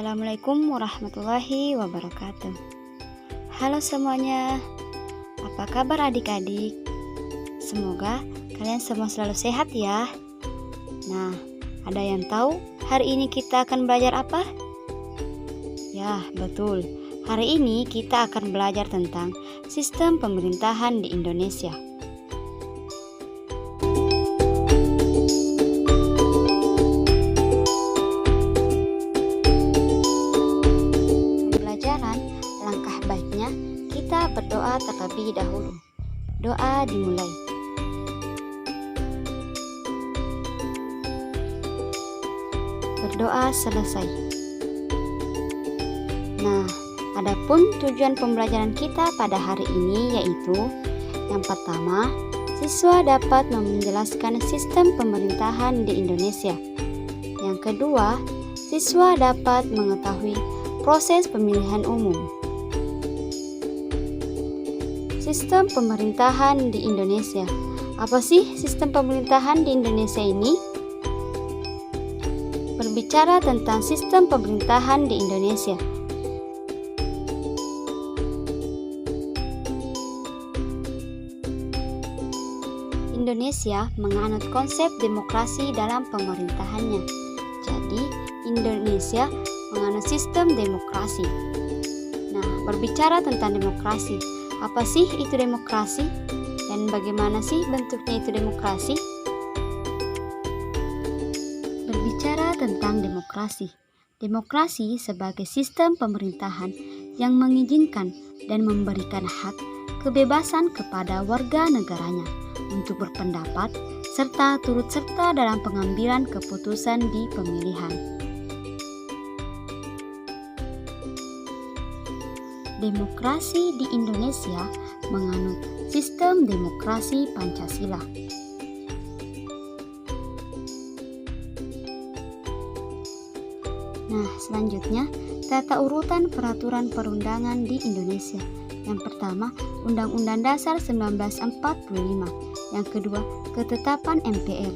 Assalamualaikum warahmatullahi wabarakatuh. Halo semuanya, apa kabar adik-adik? Semoga kalian semua selalu sehat ya. Nah, ada yang tahu hari ini kita akan belajar apa? Ya, betul. Hari ini kita akan belajar tentang sistem pemerintahan di Indonesia. Langkah baiknya kita berdoa terlebih dahulu. Doa dimulai. Berdoa selesai. Nah, adapun tujuan pembelajaran kita pada hari ini yaitu yang pertama, siswa dapat menjelaskan sistem pemerintahan di Indonesia. Yang kedua, siswa dapat mengetahui proses pemilihan umum. Sistem pemerintahan di Indonesia. Apa sih sistem pemerintahan di Indonesia ini? Berbicara tentang sistem pemerintahan di Indonesia. Indonesia menganut konsep demokrasi dalam pemerintahannya. Jadi, Indonesia menganut sistem demokrasi. Nah, berbicara tentang demokrasi, apa sih itu demokrasi? Dan bagaimana sih bentuknya itu demokrasi? Berbicara tentang demokrasi. Demokrasi sebagai sistem pemerintahan yang mengizinkan dan memberikan hak kebebasan kepada warga negaranya untuk berpendapat serta turut serta dalam pengambilan keputusan di pemilihan. Demokrasi di Indonesia menganut sistem demokrasi Pancasila. Nah, selanjutnya tata urutan peraturan perundangan di Indonesia. Yang pertama, Undang-Undang Dasar 1945. Yang kedua, ketetapan MPR.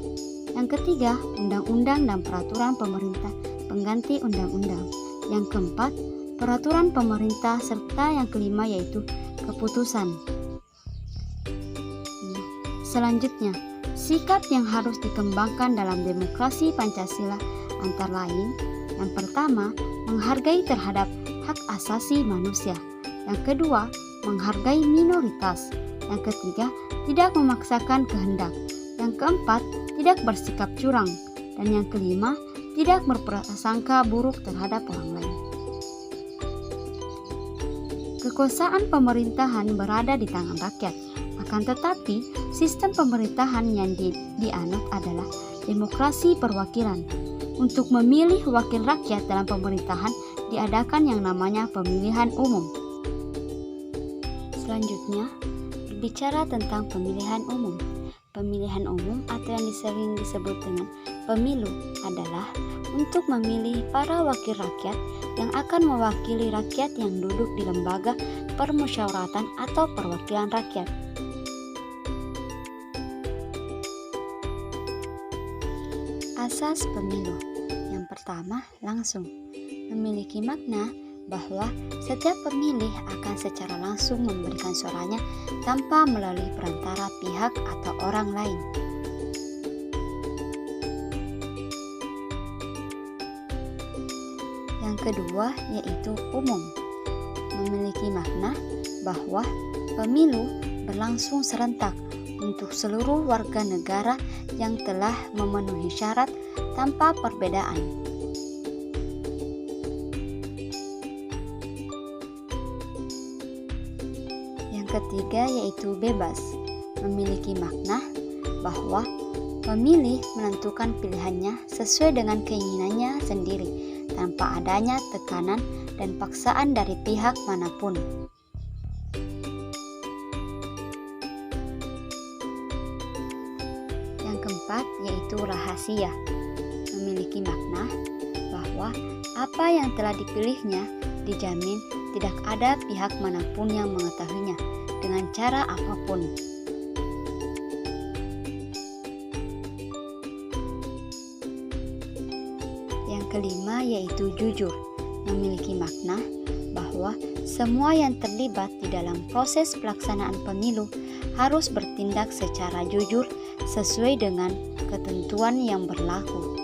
Yang ketiga, Undang-Undang dan peraturan pemerintah pengganti undang-undang. Yang keempat, peraturan pemerintah, serta yang kelima yaitu keputusan. Selanjutnya, sikap yang harus dikembangkan dalam demokrasi Pancasila antara lain, yang pertama, menghargai terhadap hak asasi manusia. Yang kedua, menghargai minoritas. Yang ketiga, tidak memaksakan kehendak. Yang keempat, tidak bersikap curang. Dan yang kelima, tidak berprasangka buruk terhadap orang lain. Kekuasaan pemerintahan berada di tangan rakyat, akan tetapi sistem pemerintahan yang dianut adalah demokrasi perwakilan. Untuk memilih wakil rakyat dalam pemerintahan diadakan yang namanya pemilihan umum. Selanjutnya, berbicara tentang pemilihan umum. Pemilihan umum atau yang sering disebut dengan pemilu adalah untuk memilih para wakil rakyat yang akan mewakili rakyat yang duduk di lembaga permusyawaratan atau perwakilan rakyat. Asas pemilu. Yang pertama, langsung. Memiliki makna bahwa setiap pemilih akan secara langsung memberikan suaranya tanpa melalui perantara pihak atau orang lain. Yang kedua yaitu umum. Memiliki makna bahwa pemilu berlangsung serentak untuk seluruh warga negara yang telah memenuhi syarat tanpa perbedaan. Yang ketiga yaitu bebas. Memiliki makna bahwa pemilih menentukan pilihannya sesuai dengan keinginannya sendiri tanpa adanya tekanan dan paksaan dari pihak manapun. Yang keempat yaitu rahasia. Memiliki makna bahwa apa yang telah dipilihnya dijamin tidak ada pihak manapun yang mengetahuinya dengan cara apapun. Yang kelima yaitu jujur. memiliki makna bahwa semua yang terlibat di dalam proses pelaksanaan pemilu harus bertindak secara jujur sesuai dengan ketentuan yang berlaku.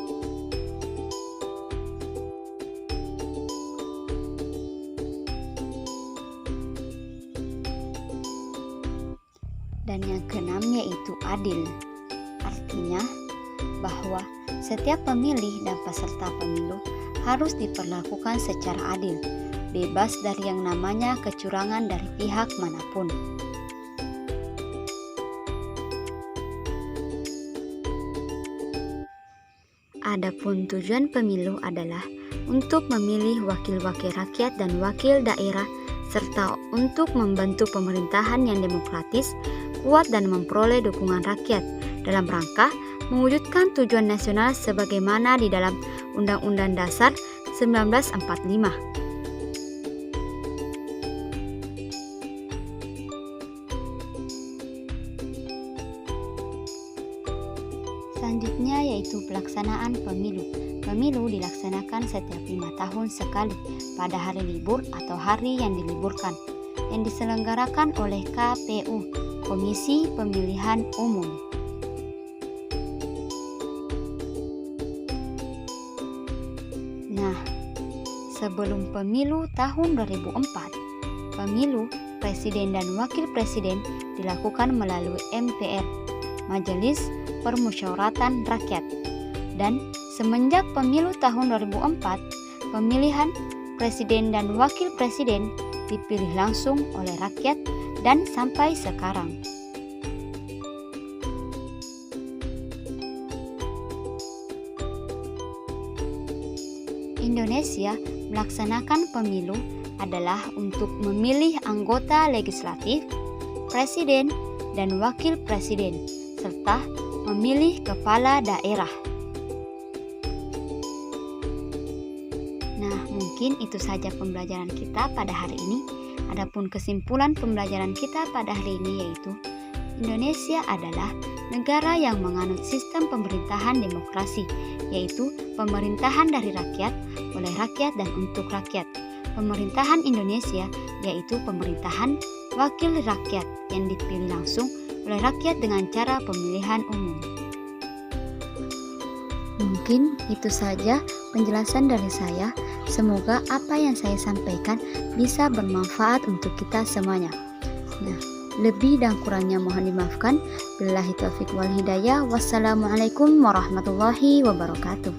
Dan yang keenam yaitu adil. Artinya bahwa setiap pemilih dan peserta pemilu harus diperlakukan secara adil, bebas dari yang namanya kecurangan dari pihak manapun. Adapun tujuan pemilu adalah untuk memilih wakil-wakil rakyat dan wakil daerah serta untuk membantu pemerintahan yang demokratis, kuat dan memperoleh dukungan rakyat dalam rangka mewujudkan tujuan nasional sebagaimana di dalam Undang-Undang Dasar 1945. Selanjutnya yaitu pelaksanaan pemilu. Pemilu dilaksanakan setiap 5 tahun sekali pada hari libur atau hari yang diliburkan, yang diselenggarakan oleh KPU, Komisi Pemilihan Umum. Nah, sebelum pemilu tahun 2004, pemilu presiden dan wakil presiden dilakukan melalui MPR, Majelis Permusyawaratan Rakyat. Dan semenjak pemilu tahun 2004, pemilihan presiden dan wakil presiden dipilih langsung oleh rakyat dan sampai sekarang. Indonesia melaksanakan pemilu adalah untuk memilih anggota legislatif, presiden, dan wakil presiden, serta memilih kepala daerah. Nah, mungkin itu saja pembelajaran kita pada hari ini. Adapun kesimpulan pembelajaran kita pada hari ini yaitu Indonesia adalah negara yang menganut sistem pemerintahan demokrasi, yaitu pemerintahan dari rakyat, oleh rakyat dan untuk rakyat. Pemerintahan Indonesia yaitu pemerintahan wakil rakyat yang dipilih langsung oleh rakyat dengan cara pemilihan umum. Mungkin itu saja penjelasan dari saya. Semoga apa yang saya sampaikan bisa bermanfaat untuk kita semuanya. Nah, lebih dan kurangnya mohon dimaafkan. Billahi taufiq wal hidayah. Wassalamualaikum warahmatullahi wabarakatuh.